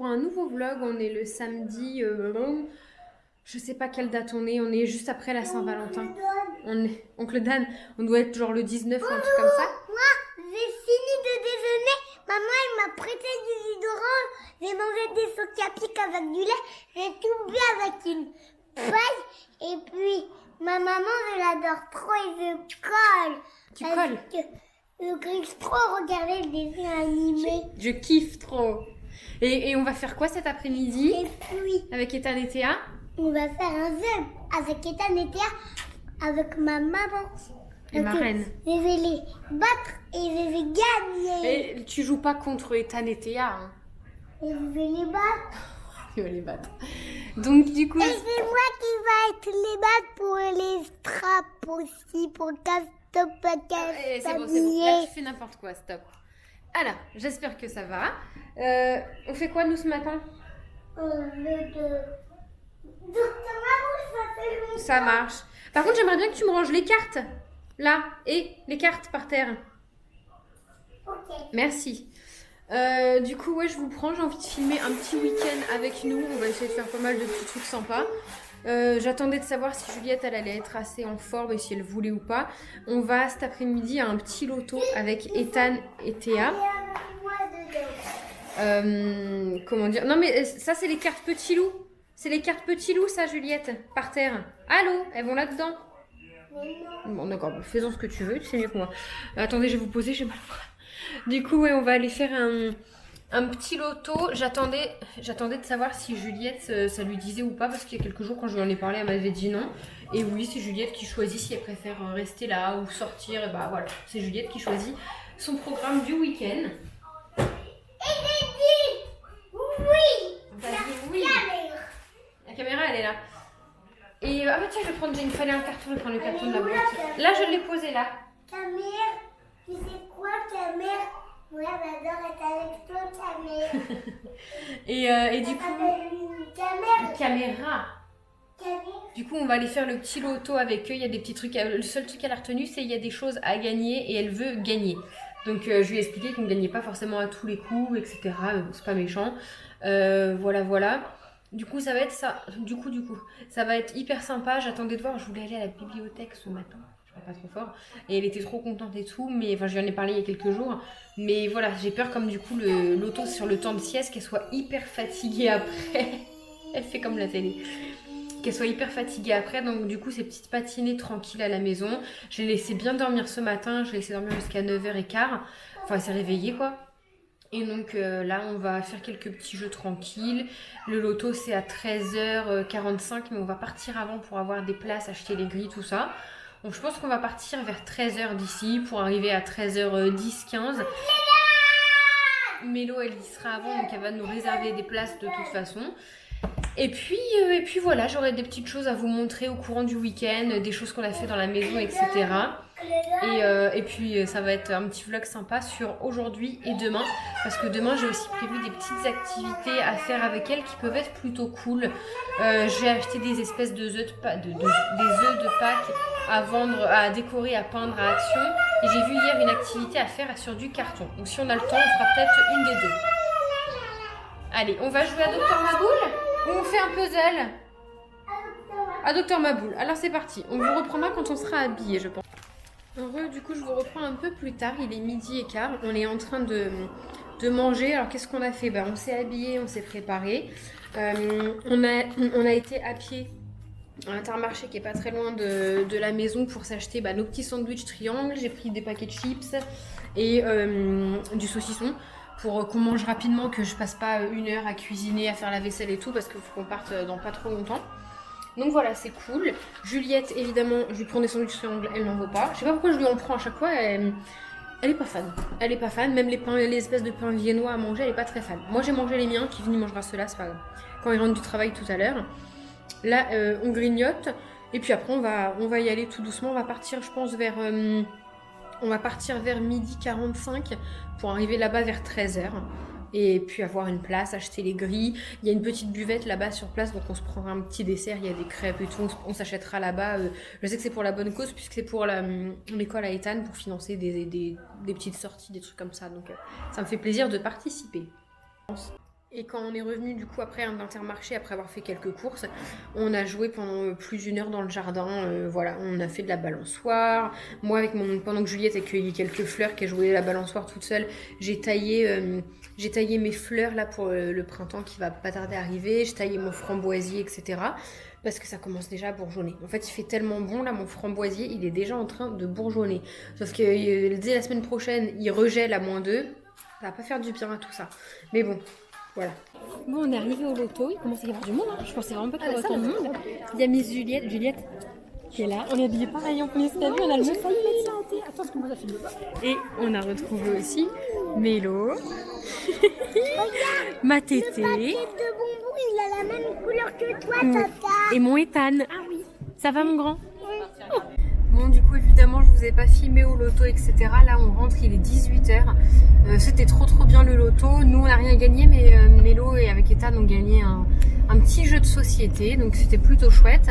pour un nouveau vlog. On est le samedi, je sais pas quelle date on est juste après la Saint-Valentin. Oncle Dan, on doit être genre le 19 ou un truc comme ça. Moi, j'ai fini de déjeuner. Maman, elle m'a prêté du jus d'orange. J'ai mangé des socapiques avec du lait. J'ai tout bu avec une feuille. Et puis, ma maman, je l'adore trop et je colle. Tu colles? Je kiffe trop regarder le dessin animé. Je kiffe trop. Et on va faire quoi cet après-midi Et puis, avec Ethan et Théa? on va faire un jeu avec Ethan et Théa, avec ma maman. Et ma reine. Je vais les battre et je vais gagner. Et tu joues pas contre Ethan et Théa, hein? Et je vais les battre. Tu vas les battre. Donc du coup... Et c'est moi qui va être les battre pour les straps aussi, pour Castop Eh, c'est bon, c'est bon. Là, tu fais n'importe quoi, stop. Alors, j'espère que ça va. On fait quoi, nous, ce matin? Docteur Maman, ça fait longtemps. Ça marche. Par contre, j'aimerais bien que tu me ranges les cartes. Là. Et les cartes par terre. Ok. Merci. Du coup, ouais, je vous prends. J'ai envie de filmer un petit week-end avec nous. On va essayer de faire pas mal de petits trucs sympas. J'attendais de savoir si Juliette elle allait être assez en forme et si elle voulait ou pas. On va cet après-midi à un petit loto avec Ethan et Théa. Et avec moi dedans. Comment dire? Non mais ça c'est les cartes petits loups. C'est les cartes petits loups ça, Juliette, par terre. Allô, elles vont là-dedans. Mais non. Bon d'accord, faisons ce que tu veux, tu sais mieux que moi. Attendez, je vais vous poser, j'ai mal au crâne. Du coup, ouais, on va aller faire un petit loto. J'attendais de savoir si Juliette, ça lui disait ou pas, parce qu'il y a quelques jours, quand je lui en ai parlé, elle m'avait dit non. Et oui, c'est Juliette qui choisit si elle préfère rester là ou sortir. Et bah voilà, c'est Juliette qui choisit son programme du week-end. Et j'ai dit oui. T'as dit oui. Caméra. La caméra, elle est là. Et ah bah tiens, je vais prendre, il me fallait un carton, je vais prendre le carton de la Elle est où, boîte. la caméra? Là, je l'ai posé là. Caméra, tu sais quoi, caméra? Moi, j'adore être avec toi, caméra. Et du Ça coup, s'appelle une caméra. caméra. Caméra. Du coup, on va aller faire le petit loto avec eux. Il y a des petits trucs. Le seul truc qu'elle a retenu, c'est qu'il y a des choses à gagner et elle veut gagner. Donc, je lui ai expliqué qu'on ne gagnait pas forcément à tous les coups, etc. Mais bon, c'est pas méchant. Voilà. Du coup, ça va être ça. Du coup, ça va être hyper sympa. J'attendais de voir. Je voulais aller à la bibliothèque ce matin. Je parle pas trop fort. Et elle était trop contente et tout. Mais enfin, je lui en ai parlé il y a quelques jours. Mais voilà, j'ai peur comme du coup le loto sur le temps de sieste, qu'elle soit hyper fatiguée après. Elle fait comme la télé. Qu'elle soit hyper fatiguée après, donc du coup ces petites matinées tranquilles à la maison. Je l'ai laissé bien dormir ce matin, je l'ai laissé dormir jusqu'à 9h15, enfin elle s'est réveillée quoi. Et donc là on va faire quelques petits jeux tranquilles. Le loto c'est à 13h45, mais on va partir avant pour avoir des places, acheter les grilles, tout ça. Donc je pense qu'on va partir vers 13h d'ici pour arriver à 13h10, 15. Mélo elle y sera avant, donc elle va nous réserver des places de toute façon. Et puis voilà, j'aurai des petites choses à vous montrer au courant du week-end, des choses qu'on a fait dans la maison, etc. Et puis ça va être un petit vlog sympa sur aujourd'hui et demain, parce que demain j'ai aussi prévu des petites activités à faire avec elle qui peuvent être plutôt cool. J'ai acheté des espèces de œufs des œufs de Pâques à vendre, à décorer, à peindre à Action. Et j'ai vu hier une activité à faire sur du carton. Donc si on a le temps, on fera peut-être une des deux. Allez, on va jouer à Docteur Maboule ou on fait un puzzle? À Docteur Maboule. Alors c'est parti. On vous reprendra quand on sera habillé, je pense. Heureux, du coup, je vous reprends un peu plus tard. Il est 12h15. On est en train de manger. Alors qu'est-ce qu'on a fait? On s'est habillé, on s'est préparé. On a été à pied à Intermarché qui est pas très loin de la maison pour s'acheter nos petits sandwichs triangles. J'ai pris des paquets de chips et du saucisson pour qu'on mange rapidement, que je passe pas 1 heure à cuisiner, à faire la vaisselle et tout, parce qu'il faut qu'on parte dans pas trop longtemps. Donc voilà, c'est cool. Juliette, évidemment, je lui prends des sandwichs triangles, elle n'en veut pas. Je sais pas pourquoi je lui en prends à chaque fois, elle est pas fan. Elle est pas fan, même les espèces de pains viennois à manger, elle est pas très fan. Moi j'ai mangé les miens, Kevin il mangera ceux-là, c'est pas grave. Quand il rentre du travail tout à l'heure. Là, on grignote, et puis après on va y aller tout doucement. On va partir, je pense, vers 12h45 pour arriver là-bas vers 13h. Et puis avoir une place, acheter les grilles. Il y a une petite buvette là-bas sur place, donc on se prendra un petit dessert. Il y a des crêpes et tout, on s'achètera là-bas. Je sais que c'est pour la bonne cause, puisque c'est pour l'école à Ethan, pour financer des petites sorties, des trucs comme ça. Donc ça me fait plaisir de participer. Et quand on est revenu du coup après d'Intermarché, après avoir fait quelques courses, on a joué pendant plus d'une heure dans le jardin. Voilà, on a fait de la balançoire. Moi, pendant que Juliette a cueilli quelques fleurs, qu'elle jouait la balançoire toute seule, j'ai taillé mes fleurs là pour le printemps qui va pas tarder à arriver. J'ai taillé mon framboisier, etc. Parce que ça commence déjà à bourgeonner. En fait, il fait tellement bon là, mon framboisier, il est déjà en train de bourgeonner. Sauf que dès la semaine prochaine, il regèle à -2. Ça va pas faire du bien à tout ça. Mais bon. Voilà. Bon, on est arrivé au loto, il commence à y avoir du monde. Hein. Je pensais vraiment pas qu'il y aurait autant de monde. Il y a Miss Juliette qui est là. On est habillés pareil en plus. T'as vu, on a le même style. Attends, ce que moi ça filme pas. Et on a retrouvé aussi Mélo, ma tétée. Le paquet de bonbons, il a la même couleur que toi, Tata. Et mon Ethan. Ah oui. Ça va mon grand? Bon, du coup, évidemment, je vous ai pas filmé au loto, etc. Là, on rentre, il est 18h. C'était trop bien le loto. Nous, on n'a rien gagné, mais Mélo et avec Ethan ont gagné un petit jeu de société. Donc, c'était plutôt chouette.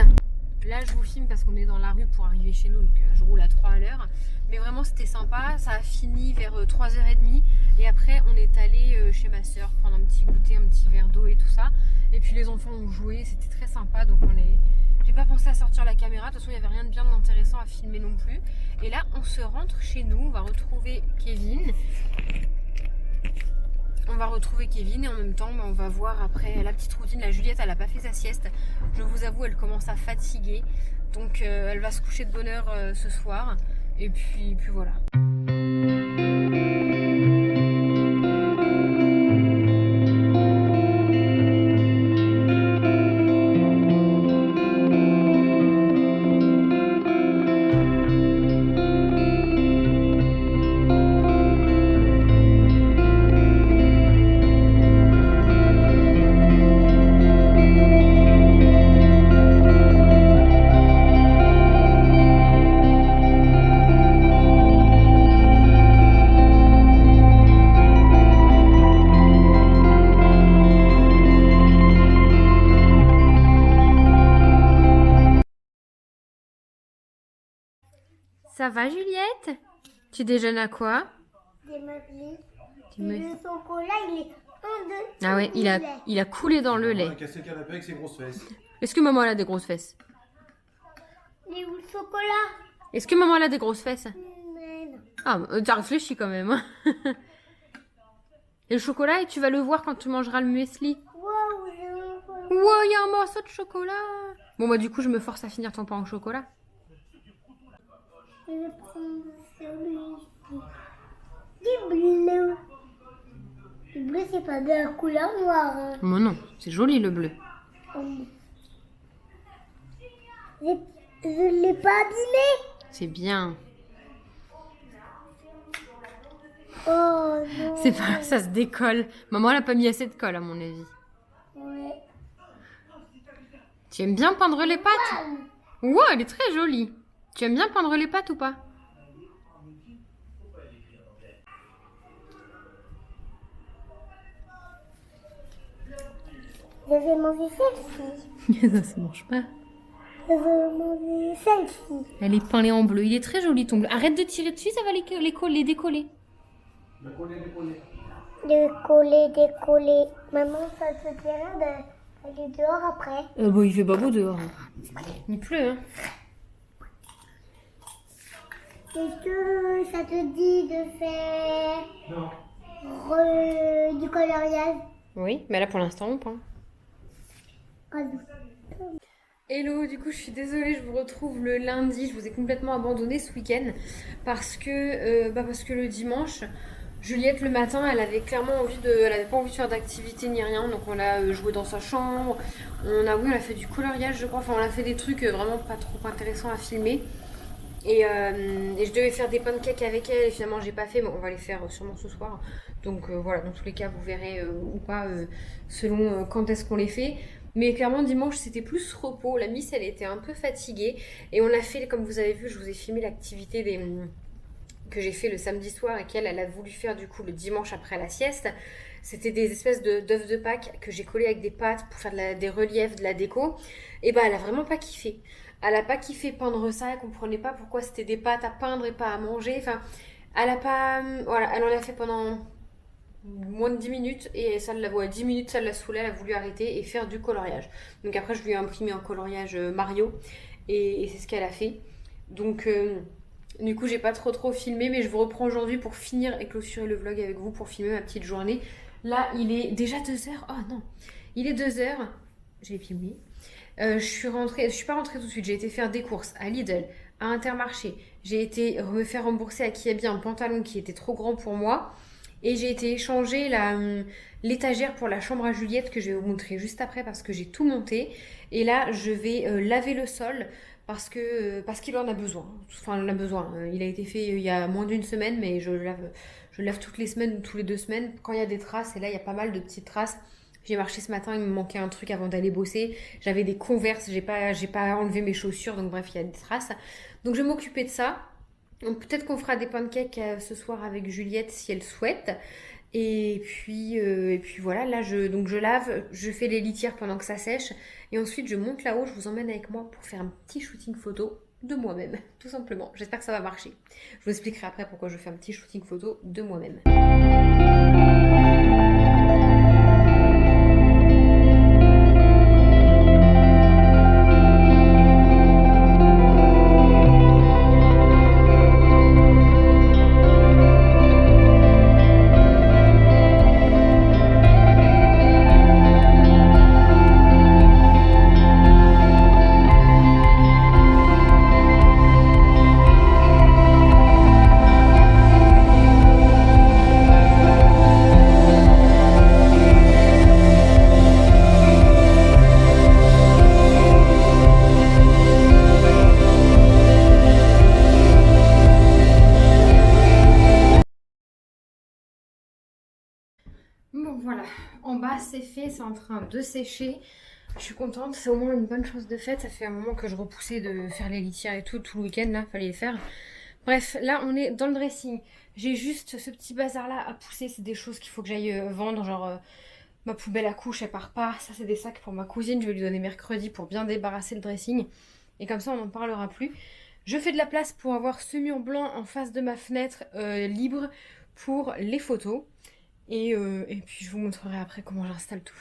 Là, je vous filme parce qu'on est dans la rue pour arriver chez nous. Donc, je roule à 3 à l'heure. Mais vraiment, c'était sympa. Ça a fini vers 3h30. Et après, on est allé chez ma soeur prendre un petit goûter, un petit verre d'eau et tout ça. Et puis, les enfants ont joué. C'était très sympa. Donc, j'ai pas pensé à sortir la caméra, de toute façon il n'y avait rien de bien d'intéressant à filmer non plus. Et là on se rentre chez nous, on va retrouver Kevin. Et en même temps on va voir après la petite routine. La Juliette elle a pas fait sa sieste, je vous avoue elle commence à fatiguer. Donc elle va se coucher de bonne heure ce soir. Et puis voilà. Ça va Juliette? Tu déjeunes à quoi? Des muffins. Le chocolat, il est en deux. Ah ouais, il a coulé dans le lait. Il a cassé le canapé avec ses grosses fesses. Est-ce que maman elle a des grosses fesses? Il est où le chocolat? Est-ce que maman elle a des grosses fesses? Mais non. Ah, t'as réfléchi quand même. Hein. Et le chocolat, et tu vas le voir quand tu mangeras le muesli. Waouh, j'ai un chocolat. Wow, il y a un morceau de chocolat. Bon bah du coup je me force à finir ton pain au chocolat. Je vais prendre celui-ci. Du bleu. Le bleu, c'est pas de la couleur noire. Hein. Bon non, c'est joli le bleu. Je l'ai pas abîmé. C'est bien. Oh non. C'est pas, ça se décolle. Maman elle a pas mis assez de colle à mon avis. Ouais. Tu aimes bien peindre les pâtes? Wow, elle est très jolie. Tu aimes bien peindre les pâtes ou pas? Je vais manger celle-ci. Ça se mange pas. Je vais manger celle-ci. Elle est peinte en bleu. Il est très joli ton bleu. Arrête de tirer dessus, ça va les décoller. Décoller. Maman, ça te dirait d'aller dehors après? Bon, il fait pas beau dehors. Il pleut, hein. Est-ce que ça te dit de faire du coloriage? Oui, mais là pour l'instant on peint. Vas-y. Hello, du coup je suis désolée, je vous retrouve le lundi. Je vous ai complètement abandonné ce week-end parce que le dimanche, Juliette le matin, elle avait clairement elle avait pas envie de faire d'activité ni rien, donc on a joué dans sa chambre. On a fait du coloriage, je crois. Enfin, on a fait des trucs vraiment pas trop intéressants à filmer. Et je devais faire des pancakes avec elle et finalement j'ai pas fait, mais on va les faire sûrement ce soir. Donc voilà, dans tous les cas vous verrez ou pas selon quand est-ce qu'on les fait. Mais clairement dimanche c'était plus repos, la Miss elle était un peu fatiguée et on a fait, comme vous avez vu, je vous ai filmé l'activité que j'ai fait le samedi soir et qu'elle a voulu faire du coup le dimanche après la sieste. C'était des espèces d'œufs de Pâques que j'ai collés avec des pâtes pour faire des reliefs, de la déco. Et bah elle a vraiment pas kiffé. Elle a pas kiffé peindre ça, elle comprenait pas pourquoi c'était des pâtes à peindre et pas à manger. Enfin, elle a pas... Voilà, elle en a fait pendant moins de 10 minutes et ça l'a, ouais, 10 minutes ça l'a saoulée, elle a voulu arrêter et faire du coloriage. Donc après je lui ai imprimé un coloriage Mario et c'est ce qu'elle a fait. Donc du coup j'ai pas trop filmé mais je vous reprends aujourd'hui pour finir et clôturer le vlog avec vous pour filmer ma petite journée. Là il est déjà 2h, oh non, il est 2h, j'ai filmé. Je suis pas rentrée tout de suite, j'ai été faire des courses à Lidl, à Intermarché. J'ai été me faire rembourser à Kiabi un pantalon qui était trop grand pour moi. Et j'ai été échanger l'étagère pour la chambre à Juliette que je vais vous montrer juste après parce que j'ai tout monté. Et là, je vais laver le sol parce qu'il en a besoin. Enfin, il en a besoin. Il a été fait il y a moins d'une semaine, mais je lave toutes les semaines ou toutes les 2 semaines quand il y a des traces. Et là, il y a pas mal de petites traces. J'ai marché ce matin, il me manquait un truc avant d'aller bosser. J'avais des Converse, j'ai pas enlevé mes chaussures, donc bref, il y a des traces. Donc je vais m'occuper de ça. Peut-être qu'on fera des pancakes ce soir avec Juliette si elle souhaite. Et puis voilà, là je lave, je fais les litières pendant que ça sèche. Et ensuite je monte là-haut, je vous emmène avec moi pour faire un petit shooting photo de moi-même, tout simplement. J'espère que ça va marcher. Je vous expliquerai après pourquoi je fais un petit shooting photo de moi-même. Bon voilà, en bas c'est fait, c'est en train de sécher. Je suis contente, c'est au moins une bonne chose de faite. Ça fait un moment que je repoussais de faire les litières et tout le week-end là, fallait les faire. Bref, là on est dans le dressing. J'ai juste ce petit bazar là à pousser, c'est des choses qu'il faut que j'aille vendre, genre ma poubelle à couches elle part pas. Ça c'est des sacs pour ma cousine, je vais lui donner mercredi pour bien débarrasser le dressing. Et comme ça on n'en parlera plus. Je fais de la place pour avoir ce mur blanc en face de ma fenêtre libre pour les photos. Et puis je vous montrerai après comment j'installe tout.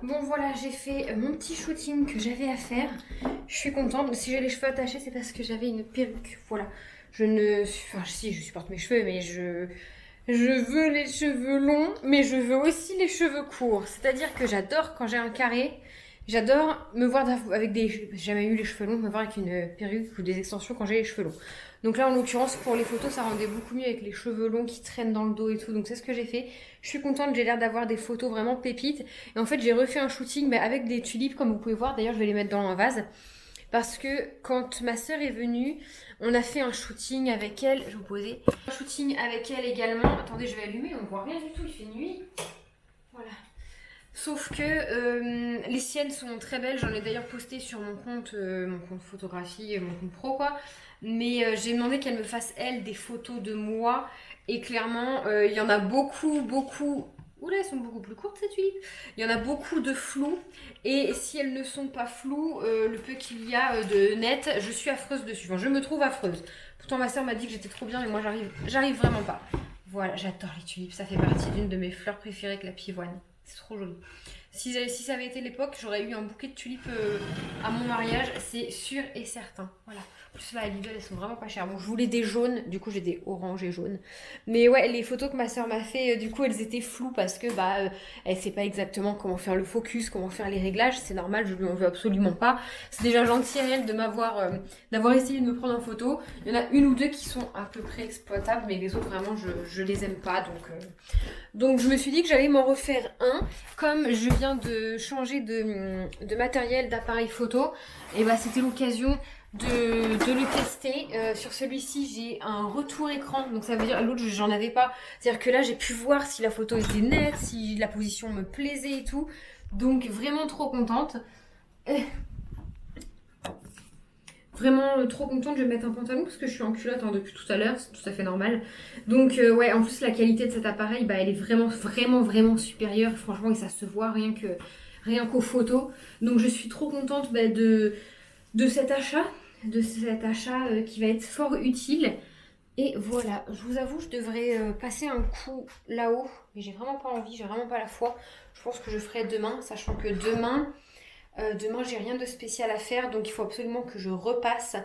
Bon voilà, j'ai fait mon petit shooting que j'avais à faire. Je suis contente. Si j'ai les cheveux attachés, c'est parce que j'avais une perruque. Voilà. Enfin si, je supporte mes cheveux, mais je veux les cheveux longs, mais je veux aussi les cheveux courts. C'est-à-dire que j'adore quand j'ai un carré. J'adore me voir avec des... J'ai jamais eu les cheveux longs, me voir avec une perruque ou des extensions quand j'ai les cheveux longs. Donc là, en l'occurrence, pour les photos, ça rendait beaucoup mieux avec les cheveux longs qui traînent dans le dos et tout. Donc c'est ce que j'ai fait. Je suis contente, j'ai l'air d'avoir des photos vraiment pépites. Et en fait, j'ai refait un shooting avec des tulipes, comme vous pouvez voir. D'ailleurs, je vais les mettre dans un vase. Parce que quand ma soeur est venue, on a fait un shooting avec elle. Je vais vous poser. Un shooting avec elle également. Attendez, je vais allumer, on ne voit rien du tout, il fait nuit. Voilà. Sauf que les siennes sont très belles. J'en ai d'ailleurs posté sur mon compte photographie, mon compte pro quoi. Mais j'ai demandé qu'elle me fasse elle des photos de moi. Et clairement, il y en a beaucoup. Oula, elles sont beaucoup plus courtes ces tulipes. Il y en a beaucoup de flou. Et si elles ne sont pas floues, le peu qu'il y a de net, je suis affreuse dessus. Enfin, je me trouve affreuse. Pourtant, ma soeur m'a dit que j'étais trop bien, mais moi, j'arrive vraiment pas. Voilà, j'adore les tulipes. Ça fait partie d'une de mes fleurs préférées avec la pivoine. C'est trop joli. Si ça avait été l'époque, j'aurais eu un bouquet de tulipes à mon mariage, c'est sûr et certain. Voilà. En plus là, à Lidl, elles sont vraiment pas chères. Bon, je voulais des jaunes, du coup j'ai des oranges et jaunes. Mais ouais, les photos que ma soeur m'a fait, du coup elles étaient floues parce que elle sait pas exactement comment faire le focus, comment faire les réglages. C'est normal, je lui en veux absolument pas. C'est déjà gentil à elle de d'avoir essayé de me prendre en photo. Il y en a une ou deux qui sont à peu près exploitables, mais les autres vraiment je les aime pas. Donc je me suis dit que j'allais m'en refaire un. Comme je viens de changer de matériel, d'appareil photo, et c'était l'occasion de le tester. Sur celui-ci, j'ai un retour écran, donc ça veut dire l'autre j'en avais pas. C'est-à-dire que là j'ai pu voir si la photo était nette, si la position me plaisait et tout. Donc vraiment trop contente. Vraiment trop contente, je vais mettre un pantalon parce que je suis en culotte depuis tout à l'heure, c'est tout à fait normal. Donc ouais, en plus la qualité de cet appareil, elle est vraiment supérieure, franchement, et ça se voit rien qu'aux photos. Donc je suis trop contente de cet achat, qui va être fort utile. Et voilà, je vous avoue, je devrais passer un coup là-haut, mais j'ai vraiment pas envie, j'ai vraiment pas la foi. Je pense que je ferai demain, sachant que demain, j'ai rien de spécial à faire, donc il faut absolument que je repasse.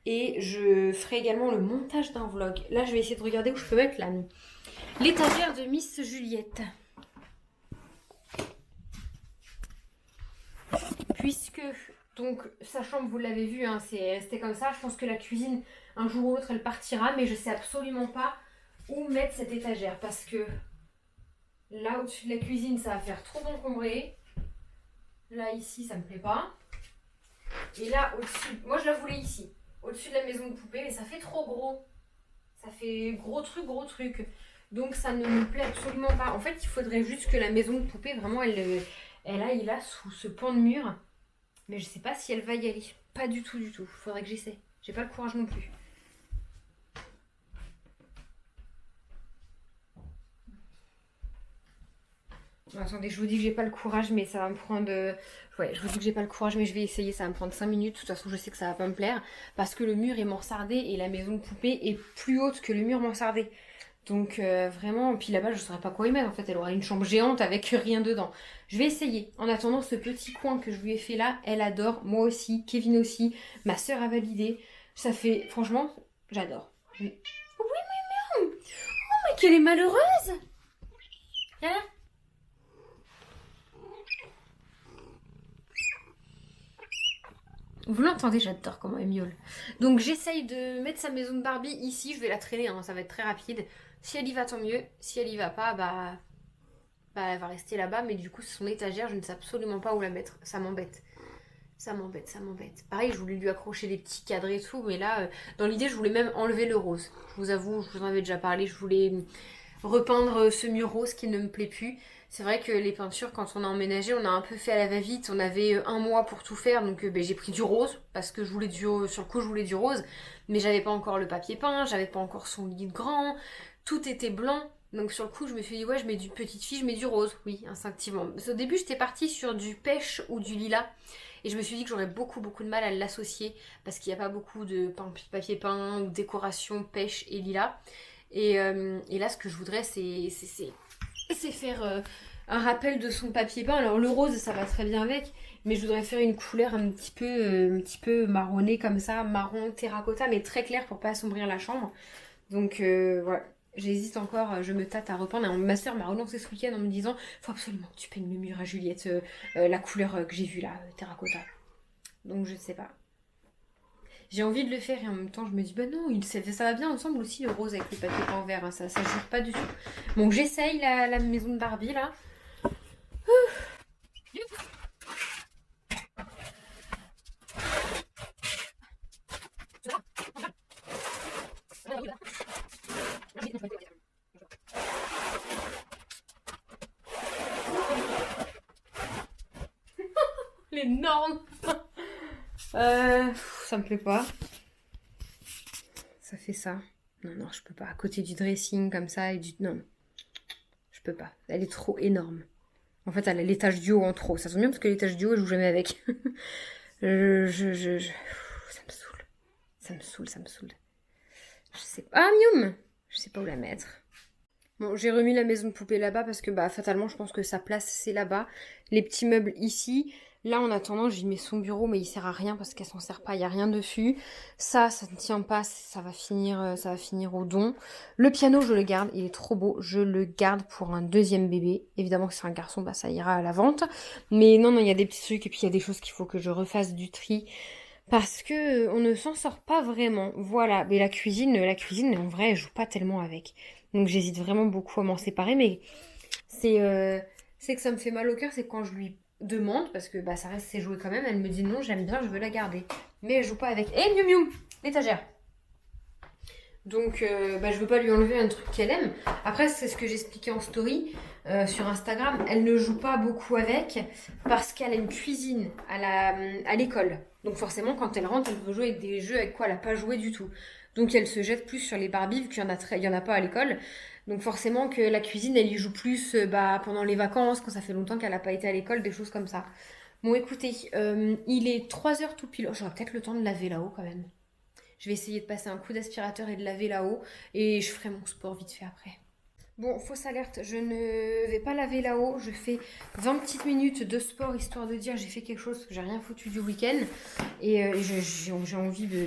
Et je ferai également le montage d'un vlog. Là, je vais essayer de regarder où je peux mettre l'étagère de Miss Juliette. Puisque, donc, sa chambre, vous l'avez vu, hein, c'est resté comme ça. Je pense que la cuisine, un jour ou l'autre, elle partira. Mais je sais absolument pas où mettre cette étagère. Parce que là, au-dessus de la cuisine, ça va faire trop encombré. Là, ici, ça me plaît pas. Et là, au-dessus, moi je la voulais ici, au-dessus de la maison de poupée, mais ça fait trop gros. Ça fait gros truc. Donc ça ne me plaît absolument pas. En fait, il faudrait juste que la maison de poupée, vraiment, elle aille là, sous ce pan de mur. Mais je sais pas si elle va y aller. Pas du tout. Faudrait que j'essaie. J'ai pas le courage non plus. Bon, attendez, je vous dis que j'ai pas le courage, mais ça va me prendre... Ouais, je vous dis que j'ai pas le courage, mais je vais essayer. Ça va me prendre 5 minutes. De toute façon, je sais que ça va pas me plaire. Parce que le mur est mansardé et la maison de poupée est plus haute que le mur mansardé. Donc vraiment, puis là-bas, je saurais pas quoi y mettre. En fait, elle aura une chambre géante avec rien dedans. Je vais essayer. En attendant, ce petit coin que je lui ai fait là, elle adore. Moi aussi, Kevin aussi. Ma soeur a validé. Ça fait... Franchement, j'adore. Oui, mais non. Oh, mais qu'elle est malheureuse. Hein? Vous l'entendez, j'adore comment elle miaule. Donc j'essaye de mettre sa maison de Barbie ici. Je vais la traîner, hein, ça va être très rapide. Si elle y va, tant mieux. Si elle y va pas, elle va rester là-bas. Mais du coup, c'est son étagère. Je ne sais absolument pas où la mettre. Ça m'embête. Ça m'embête. Pareil, je voulais lui accrocher des petits cadres et tout. Mais là, dans l'idée, je voulais même enlever le rose. Je vous avoue, je vous en avais déjà parlé. Je voulais repeindre ce mur rose qui ne me plaît plus. C'est vrai que les peintures, quand on a emménagé, on a un peu fait à la va-vite. On avait un mois pour tout faire, donc j'ai pris du rose parce que sur le coup, je voulais du rose, mais j'avais pas encore le papier peint, j'avais pas encore son lit grand, tout était blanc. Donc sur le coup, je me suis dit ouais, je mets du petite fille, je mets du rose, oui, instinctivement. Au début, j'étais partie sur du pêche ou du lilas. Et je me suis dit que j'aurais beaucoup de mal à l'associer parce qu'il n'y a pas beaucoup de papier peint ou décoration pêche et lilas. Et là, ce que je voudrais, c'est faire un rappel de son papier peint. Alors le rose, ça va très bien avec, mais je voudrais faire une couleur un petit peu marronnée comme ça, marron terracotta, mais très clair pour pas assombrir la chambre. Donc voilà. J'hésite encore, je me tâte à repeindre. Et ma soeur m'a relancé ce week-end en me disant faut absolument que tu peignes le mur à Juliette, la couleur que j'ai vue là, terracotta. Donc je ne sais pas. J'ai envie de le faire et en même temps je me dis bah non, ça va bien ensemble aussi le rose avec le papier peint vert, hein, ça jure pas du tout. Donc j'essaye la maison de Barbie là. L'énorme. Ça me plaît pas. Ça fait ça. Non, je peux pas. À côté du dressing comme ça et du... Non, je peux pas. Elle est trop énorme. En fait, elle a l'étage du haut en trop. Ça sent bien parce que l'étage du haut, elle joue jamais avec. Ça me saoule. Ça me saoule. Je sais pas. Ah, mium. Je sais pas où la mettre. Bon, j'ai remis la maison de poupée là-bas parce que bah fatalement je pense que sa place c'est là-bas. Les petits meubles ici. Là en attendant j'y mets son bureau mais il sert à rien parce qu'elle s'en sert pas, il n'y a rien dessus. Ça ne tient pas, ça va finir au don. Le piano je le garde, il est trop beau, je le garde pour un deuxième bébé. Évidemment que c'est un garçon, bah ça ira à la vente. Mais non, il y a des petits trucs et puis il y a des choses qu'il faut que je refasse du tri. Parce que on ne s'en sort pas vraiment. Voilà. Mais la cuisine, en vrai, elle joue pas tellement avec. Donc j'hésite vraiment beaucoup à m'en séparer. Mais c'est que ça me fait mal au cœur, c'est quand je lui demande, parce que bah ça reste ses jouets quand même, elle me dit non, j'aime bien, je veux la garder. Mais elle joue pas avec. Eh miou miou, l'étagère. Donc bah, je veux pas lui enlever un truc qu'elle aime. Après c'est ce que j'expliquais en story sur Instagram. Elle ne joue pas beaucoup avec parce qu'elle a une cuisine à l'école. Donc forcément quand elle rentre elle veut jouer avec des jeux avec quoi elle n'a pas joué du tout. Donc elle se jette plus sur les Barbies vu qu'il y en a pas à l'école. Donc forcément que la cuisine elle y joue plus bah, pendant les vacances, quand ça fait longtemps qu'elle n'a pas été à l'école, des choses comme ça. Bon écoutez, il est 3h tout pile. Oh, j'aurai peut-être le temps de laver là-haut quand même. Je vais essayer de passer un coup d'aspirateur et de laver là-haut. Et je ferai mon sport vite fait après. Bon, fausse alerte, je ne vais pas laver là-haut. Je fais 20 petites minutes de sport histoire de dire j'ai fait quelque chose parce que j'ai rien foutu du week-end. Et j'ai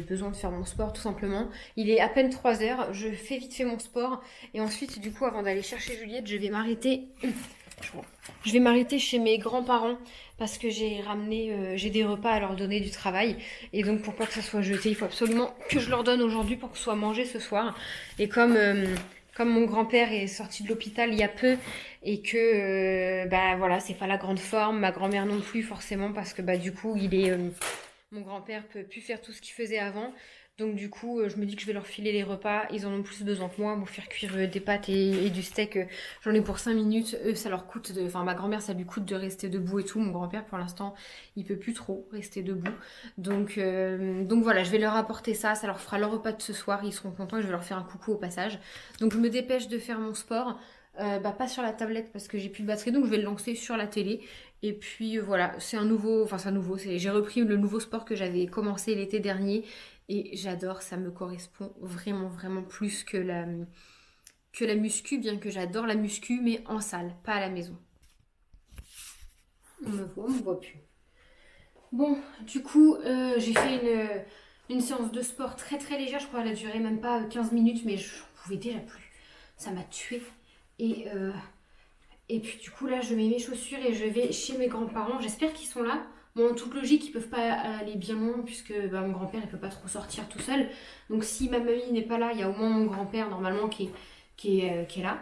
besoin de faire mon sport tout simplement. Il est à peine 3h. Je fais vite fait mon sport. Et ensuite, du coup, avant d'aller chercher Juliette, je vais m'arrêter. Je vais m'arrêter chez mes grands-parents parce que j'ai des repas à leur donner du travail et donc pour pas que ça soit jeté, il faut absolument que je leur donne aujourd'hui pour que ce soit mangé ce soir. Et comme mon grand-père est sorti de l'hôpital il y a peu et que bah voilà, c'est pas la grande forme, ma grand-mère non plus forcément parce que bah du coup, mon grand-père peut plus faire tout ce qu'il faisait avant. Donc du coup, je me dis que je vais leur filer les repas. Ils en ont plus besoin que moi. Pour faire cuire des pâtes et du steak, j'en ai pour 5 minutes. Eux, ça leur coûte Enfin, ma grand-mère, ça lui coûte de rester debout et tout. Mon grand-père, pour l'instant, il peut plus trop rester debout. Donc voilà, je vais leur apporter ça. Ça leur fera leur repas de ce soir. Ils seront contents et je vais leur faire un coucou au passage. Donc je me dépêche de faire mon sport. Pas sur la tablette parce que j'ai plus de batterie. Donc je vais le lancer sur la télé. Et puis voilà, c'est un nouveau... Enfin, c'est un nouveau. J'ai repris le nouveau sport que j'avais commencé l'été dernier. Et j'adore, ça me correspond vraiment, vraiment plus que la muscu, bien que j'adore la muscu, mais en salle, pas à la maison. On me voit plus. Bon, du coup, j'ai fait une séance de sport très très légère, je crois qu'elle a duré même pas 15 minutes, mais je n'en pouvais déjà plus. Ça m'a tuée. Et puis du coup, là, je mets mes chaussures et je vais chez mes grands-parents. J'espère qu'ils sont là. Bon, en toute logique, ils peuvent pas aller bien loin puisque bah, mon grand-père, il peut pas trop sortir tout seul. Donc si ma mamie n'est pas là, il y a au moins mon grand-père normalement qui est là.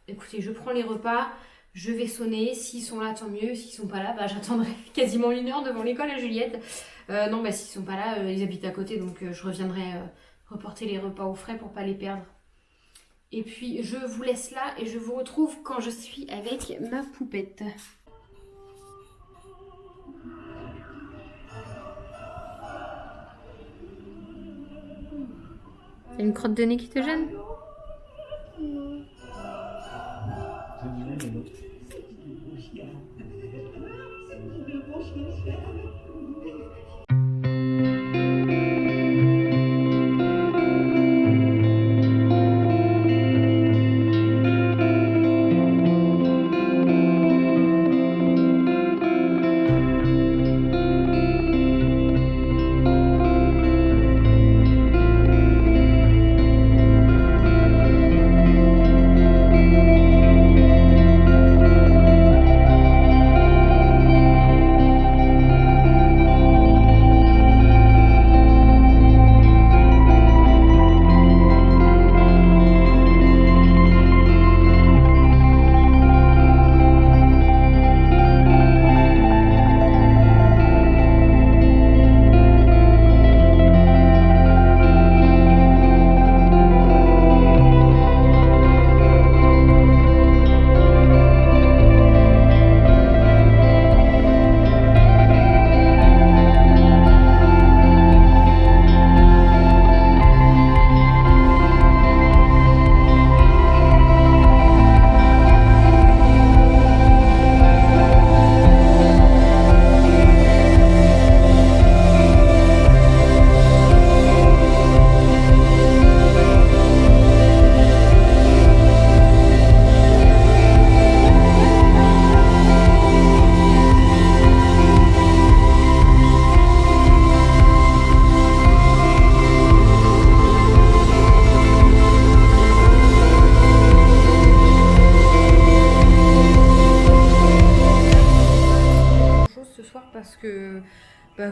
Écoutez, je prends les repas, je vais sonner. S'ils sont là, tant mieux. S'ils sont pas là, bah, j'attendrai quasiment 1 heure devant l'école à Juliette. Non, bah s'ils sont pas là, ils habitent à côté, donc je reviendrai reporter les repas au frais pour pas les perdre. Et puis je vous laisse là et je vous retrouve quand je suis avec ma poupette. T'as une crotte de nez qui te gêne?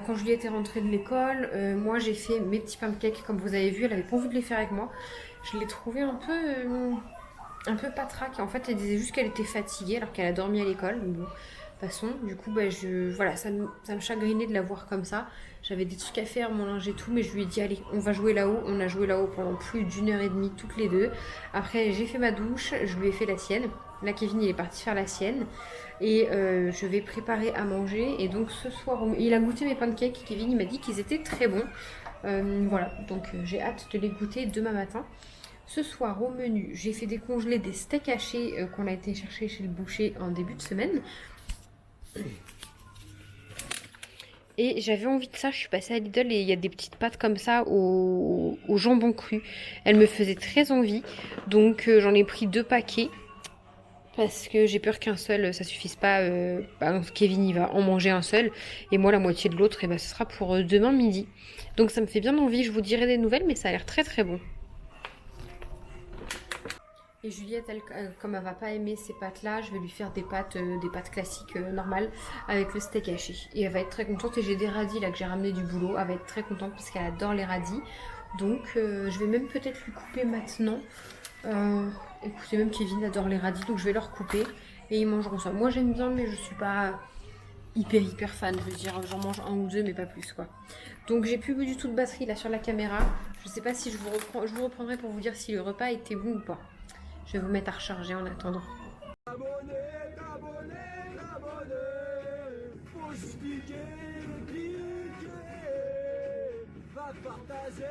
quand Juliette est rentrée de l'école, moi j'ai fait mes petits pancakes comme vous avez vu, elle avait pas envie de les faire avec moi. Je l'ai trouvée un peu patraque. En fait, elle disait juste qu'elle était fatiguée alors qu'elle a dormi à l'école. Bon, de toute façon, du coup, voilà, ça me chagrinait de la voir comme ça. J'avais des trucs à faire, mon linge et tout, mais je lui ai dit, allez, on va jouer là-haut. On a joué là-haut pendant plus d'1 heure et demie, toutes les deux. Après, j'ai fait ma douche, je lui ai fait la sienne. Là, Kevin, il est parti faire la sienne. Et je vais préparer à manger. Et donc, ce soir, il a goûté mes pancakes. Kevin, il m'a dit qu'ils étaient très bons. Voilà, donc j'ai hâte de les goûter demain matin. Ce soir, au menu, j'ai fait décongeler des steaks hachés qu'on a été chercher chez le boucher en début de semaine. Et j'avais envie de ça, je suis passée à Lidl et il y a des petites pâtes comme ça au jambon cru. Elles me faisaient très envie, donc j'en ai pris 2 paquets. Parce que j'ai peur qu'un seul, ça suffise pas. Kevin, il va en manger un seul. Et moi, la moitié de l'autre, et ce sera pour demain midi. Donc ça me fait bien envie, je vous dirai des nouvelles, mais ça a l'air très très bon. Et Juliette, elle, comme elle va pas aimer ces pâtes-là, je vais lui faire des pâtes classiques normales avec le steak haché. Et elle va être très contente. Et j'ai des radis là que j'ai ramené du boulot. Elle va être très contente parce qu'elle adore les radis. Donc je vais même peut-être lui couper maintenant. Écoutez, même Kevin adore les radis, donc je vais leur couper et ils mangeront ça. Moi j'aime bien, mais je suis pas hyper fan. Je veux dire, j'en mange 1 ou 2, mais pas plus quoi. Donc j'ai plus du tout de batterie là sur la caméra. Je sais pas si je vous reprendrai pour vous dire si le repas était bon ou pas. Je vais vous mettre à recharger en attendant. Faut cliquer, va partager.